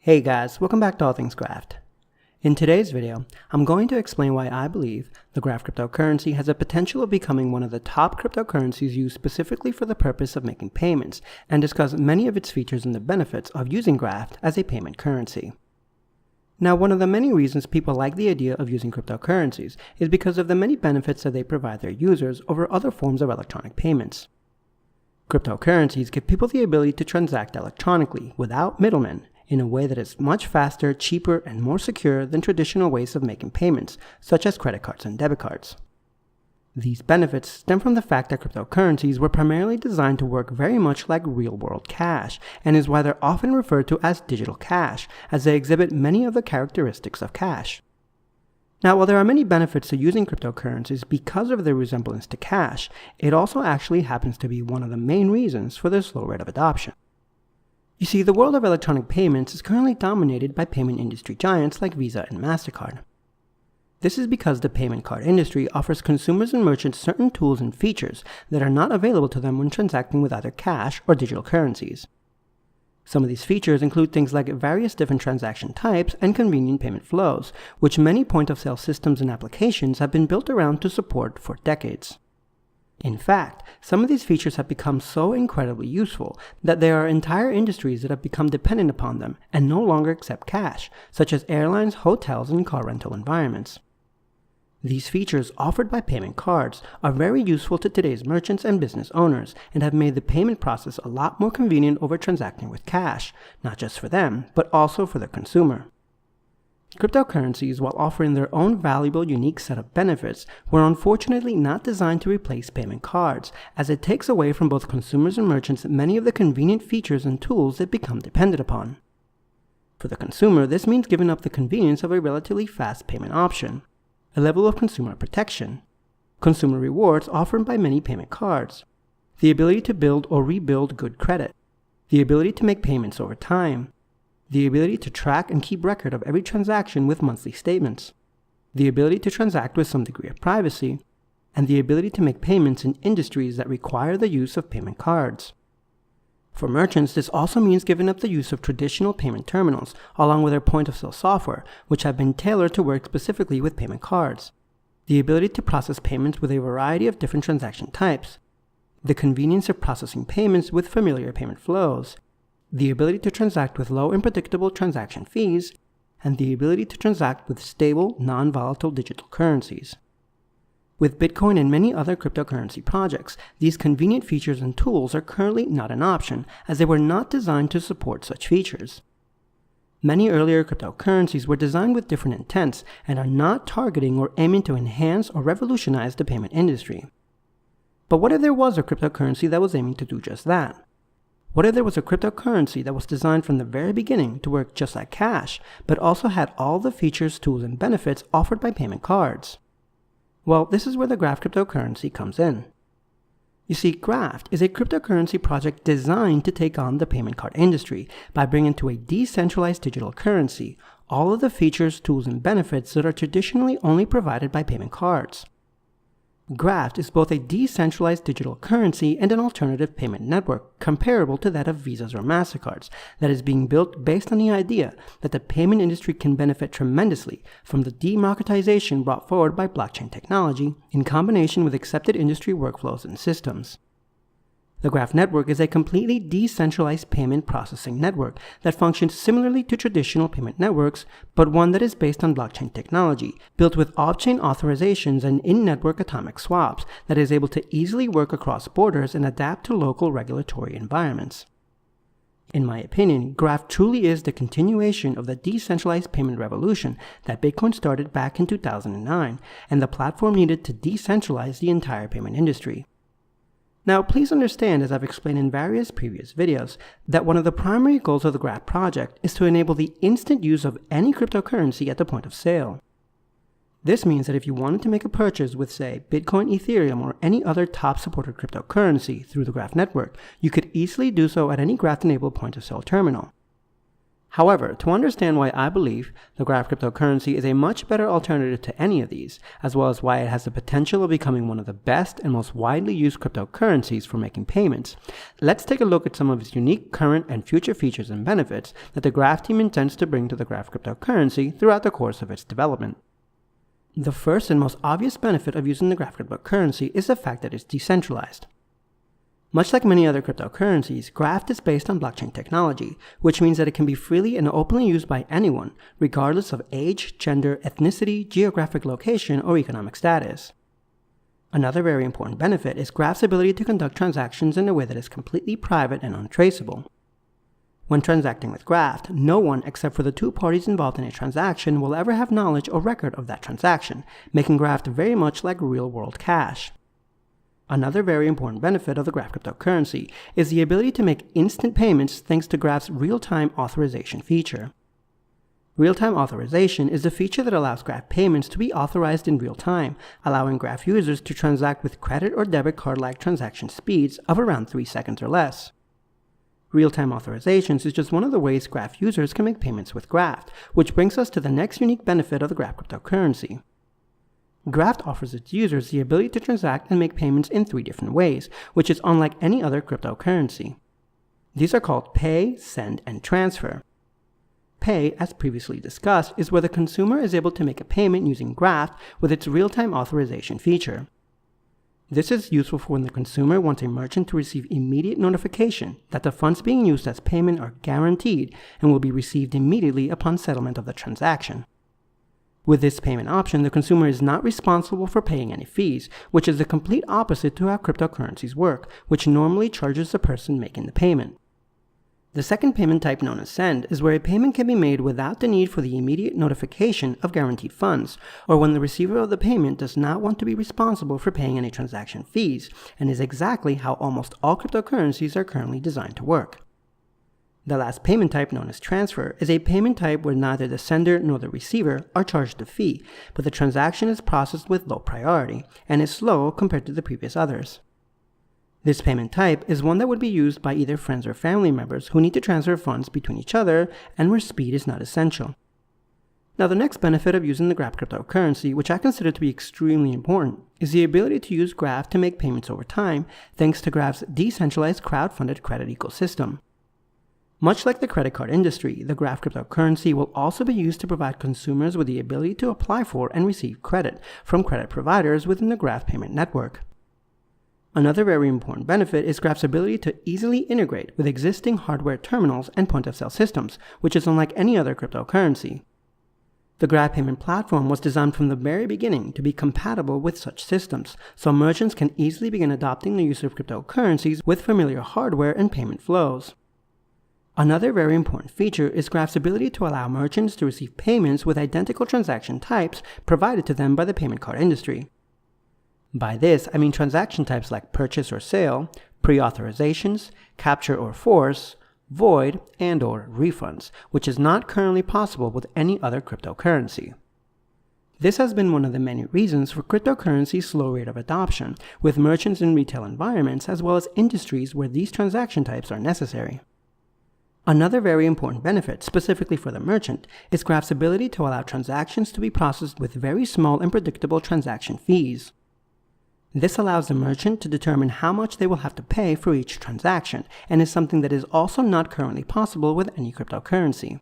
Hey guys, welcome back to All Things Graft. In today's video, I'm going to explain why I believe the Graft cryptocurrency has a potential of becoming one of the top cryptocurrencies used specifically for the purpose of making payments, and discuss many of its features and the benefits of using Graft as a payment currency. Now, one of the many reasons people like the idea of using cryptocurrencies is because of the many benefits that they provide their users over other forms of electronic payments. Cryptocurrencies give people the ability to transact electronically without middlemen, in a way that is much faster, cheaper, and more secure than traditional ways of making payments, such as credit cards and debit cards. These benefits stem from the fact that cryptocurrencies were primarily designed to work very much like real-world cash, and is why they're often referred to as digital cash, as they exhibit many of the characteristics of cash. Now, while there are many benefits to using cryptocurrencies because of their resemblance to cash, it also actually happens to be one of the main reasons for their slow rate of adoption. You see, the world of electronic payments is currently dominated by payment industry giants like Visa and MasterCard. This is because the payment card industry offers consumers and merchants certain tools and features that are not available to them when transacting with either cash or digital currencies. Some of these features include things like various different transaction types and convenient payment flows, which many point-of-sale systems and applications have been built around to support for decades. In fact, some of these features have become so incredibly useful that there are entire industries that have become dependent upon them and no longer accept cash, such as airlines, hotels, and car rental environments. These features offered by payment cards are very useful to today's merchants and business owners and have made the payment process a lot more convenient over transacting with cash, not just for them, but also for the consumer. Cryptocurrencies, while offering their own valuable, unique set of benefits, were unfortunately not designed to replace payment cards, as it takes away from both consumers and merchants many of the convenient features and tools they become dependent upon. For the consumer, this means giving up the convenience of a relatively fast payment option, a level of consumer protection, consumer rewards offered by many payment cards, the ability to build or rebuild good credit, the ability to make payments over time, the ability to track and keep record of every transaction with monthly statements, the ability to transact with some degree of privacy, and the ability to make payments in industries that require the use of payment cards. For merchants, this also means giving up the use of traditional payment terminals, along with their point-of-sale software, which have been tailored to work specifically with payment cards, the ability to process payments with a variety of different transaction types, the convenience of processing payments with familiar payment flows, the ability to transact with low and predictable transaction fees, and the ability to transact with stable, non-volatile digital currencies. With Bitcoin and many other cryptocurrency projects, these convenient features and tools are currently not an option, as they were not designed to support such features. Many earlier cryptocurrencies were designed with different intents and are not targeting or aiming to enhance or revolutionize the payment industry. But what if there was a cryptocurrency that was aiming to do just that? What if there was a cryptocurrency that was designed from the very beginning to work just like cash, but also had all the features, tools, and benefits offered by payment cards? Well, this is where the Graft cryptocurrency comes in. You see, Graft is a cryptocurrency project designed to take on the payment card industry by bringing to a decentralized digital currency all of the features, tools, and benefits that are traditionally only provided by payment cards. Graft is both a decentralized digital currency and an alternative payment network comparable to that of Visa's or MasterCard's that is being built based on the idea that the payment industry can benefit tremendously from the democratization brought forward by blockchain technology in combination with accepted industry workflows and systems. The Graft network is a completely decentralized payment processing network that functions similarly to traditional payment networks, but one that is based on blockchain technology, built with off-chain authorizations and in-network atomic swaps that is able to easily work across borders and adapt to local regulatory environments. In my opinion, Graft truly is the continuation of the decentralized payment revolution that Bitcoin started back in 2009, and the platform needed to decentralize the entire payment industry. Now, please understand, as I've explained in various previous videos, that one of the primary goals of the Graft project is to enable the instant use of any cryptocurrency at the point of sale. This means that if you wanted to make a purchase with, say, Bitcoin, Ethereum, or any other top-supported cryptocurrency through the Graft network, you could easily do so at any Graft-enabled point-of-sale terminal. However, to understand why I believe the Graft cryptocurrency is a much better alternative to any of these, as well as why it has the potential of becoming one of the best and most widely used cryptocurrencies for making payments, let's take a look at some of its unique current and future features and benefits that the Graft team intends to bring to the Graft cryptocurrency throughout the course of its development. The first and most obvious benefit of using the Graft cryptocurrency is the fact that it's decentralized. Much like many other cryptocurrencies, Graft is based on blockchain technology, which means that it can be freely and openly used by anyone, regardless of age, gender, ethnicity, geographic location, or economic status. Another very important benefit is Graft's ability to conduct transactions in a way that is completely private and untraceable. When transacting with Graft, no one except for the two parties involved in a transaction will ever have knowledge or record of that transaction, making Graft very much like real-world cash. Another very important benefit of the Graft cryptocurrency is the ability to make instant payments thanks to Graft's real-time authorization feature. Real-time authorization is a feature that allows Graft payments to be authorized in real time, allowing Graft users to transact with credit or debit card-like transaction speeds of around 3 seconds or less. Real-time authorizations is just one of the ways Graft users can make payments with Graft, which brings us to the next unique benefit of the Graft cryptocurrency. Graft offers its users the ability to transact and make payments in 3 different ways, which is unlike any other cryptocurrency. These are called pay, send, and transfer. Pay, as previously discussed, is where the consumer is able to make a payment using Graft with its real-time authorization feature. This is useful for when the consumer wants a merchant to receive immediate notification that the funds being used as payment are guaranteed and will be received immediately upon settlement of the transaction. With this payment option, the consumer is not responsible for paying any fees, which is the complete opposite to how cryptocurrencies work, which normally charges the person making the payment. The second payment type, known as send, is where a payment can be made without the need for the immediate notification of guaranteed funds, or when the receiver of the payment does not want to be responsible for paying any transaction fees, and is exactly how almost all cryptocurrencies are currently designed to work. The last payment type, known as transfer, is a payment type where neither the sender nor the receiver are charged a fee, but the transaction is processed with low priority, and is slow compared to the previous others. This payment type is one that would be used by either friends or family members who need to transfer funds between each other and where speed is not essential. Now, the next benefit of using the Graft cryptocurrency, which I consider to be extremely important, is the ability to use Graft to make payments over time thanks to Graft's decentralized crowd-funded credit ecosystem. Much like the credit card industry, the Graft cryptocurrency will also be used to provide consumers with the ability to apply for and receive credit from credit providers within the Graft payment network. Another very important benefit is Graft's ability to easily integrate with existing hardware terminals and point-of-sale systems, which is unlike any other cryptocurrency. The Graft payment platform was designed from the very beginning to be compatible with such systems, so merchants can easily begin adopting the use of cryptocurrencies with familiar hardware and payment flows. Another very important feature is Graft's ability to allow merchants to receive payments with identical transaction types provided to them by the payment card industry. By this, I mean transaction types like purchase or sale, pre-authorizations, capture or force, void, and/or refunds, which is not currently possible with any other cryptocurrency. This has been one of the many reasons for cryptocurrency's slow rate of adoption, with merchants in retail environments as well as industries where these transaction types are necessary. Another very important benefit, specifically for the merchant, is Graft's ability to allow transactions to be processed with very small and predictable transaction fees. This allows the merchant to determine how much they will have to pay for each transaction, and is something that is also not currently possible with any cryptocurrency.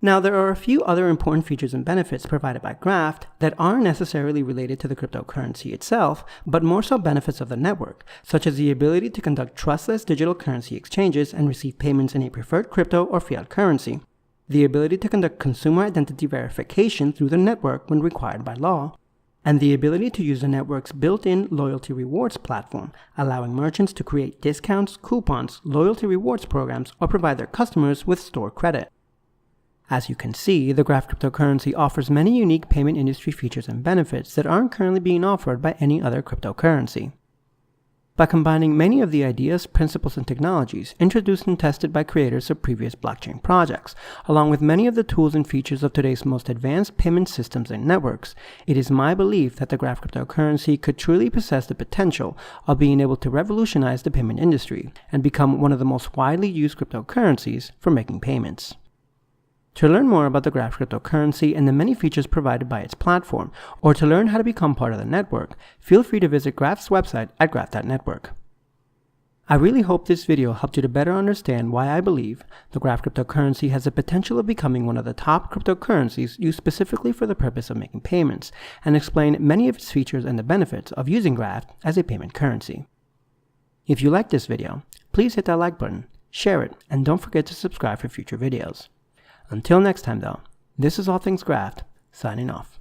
Now, there are a few other important features and benefits provided by Graft that aren't necessarily related to the cryptocurrency itself, but more so benefits of the network, such as the ability to conduct trustless digital currency exchanges and receive payments in a preferred crypto or fiat currency, the ability to conduct consumer identity verification through the network when required by law, and the ability to use the network's built-in loyalty rewards platform, allowing merchants to create discounts, coupons, loyalty rewards programs, or provide their customers with store credit. As you can see, the Graft cryptocurrency offers many unique payment industry features and benefits that aren't currently being offered by any other cryptocurrency. By combining many of the ideas, principles, and technologies introduced and tested by creators of previous blockchain projects, along with many of the tools and features of today's most advanced payment systems and networks, it is my belief that the Graft cryptocurrency could truly possess the potential of being able to revolutionize the payment industry and become one of the most widely used cryptocurrencies for making payments. To learn more about the Graft cryptocurrency and the many features provided by its platform, or to learn how to become part of the network, feel free to visit Graft's website at graft.network. I really hope this video helped you to better understand why I believe the Graft cryptocurrency has the potential of becoming one of the top cryptocurrencies used specifically for the purpose of making payments, and explain many of its features and the benefits of using Graft as a payment currency. If you liked this video, please hit that like button, share it, and don't forget to subscribe for future videos. Until next time though, this is All Things Graft, signing off.